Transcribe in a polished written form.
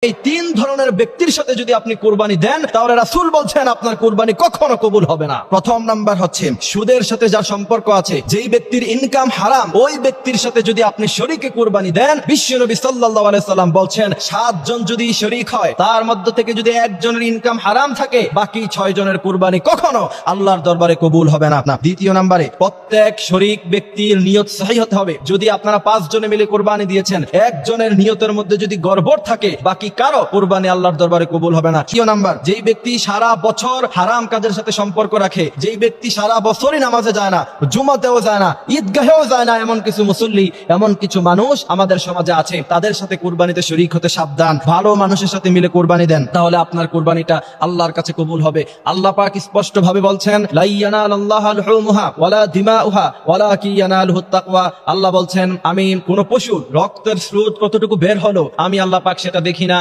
এই তিন ধরনের ব্যক্তির সাথে যদি আপনি কুরবানি দেন তাহলে রাসূল বলছেন আপনার কুরবানি কখনো কবুল হবে না। প্রথম নাম্বার হচ্ছে সুদের সাথে যার সম্পর্ক আছে, যেই ব্যক্তির ইনকাম হারাম, ওই ব্যক্তির সাথে যদি আপনি শরীকে কুরবানি দেন, বিশ্বনবী সাল্লাল্লাহু আলাইহি সাল্লাম বলছেন 7 জন যদি শরীক হয়, তার মধ্যে থেকে যদি একজনের ইনকাম হারাম থাকে, বাকি 6 জনের কুরবানি কখনো আল্লাহর দরবারে কবুল হবে না। দ্বিতীয় নাম্বারে প্রত্যেক শরীক ব্যক্তির নিয়ত সহিহ হতে হবে। যদি আপনারা 5 জনে মিলে কুরবানি দিয়েছেন, একজনের নিয়তের মধ্যে যদি গড়বড় থাকে, বাকি কারো কুরবানি আল্লাহর দরবারে কবুল হবে না। তৃতীয় নাম্বার, যেই ব্যক্তি সারা বছর হারাম কাজের সাথে সম্পর্ক রাখে, যেই ব্যক্তি সারা বছরই নামাজে যায় না, জুমাতেও যায় না, ঈদগাহেও যায় না, এমন কিছু মুসল্লি, এমন কিছু মানুষ আমাদের সমাজে আছে, তাদের সাথে কুরবানিতে শরীক হতে সাবধান। ভালো মানুষের সাথে মিলে কুরবানি দেন, তাহলে আপনার কুরবানিটা আল্লাহর কাছে কবুল হবে। আল্লাহ পাক স্পষ্ট ভাবে বলছেন, লা ইয়ানালাল্লাহু লুহুমুহা ওয়ালা দিমাউহা ওয়ালাকিন ইয়ানালুহুত তাকওয়া। আল্লাহ বলছেন, আমি কোন পশুর রক্তের স্রোত কতটুকু বের হলো আমি আল্লাহ পাক সেটা দেখি না,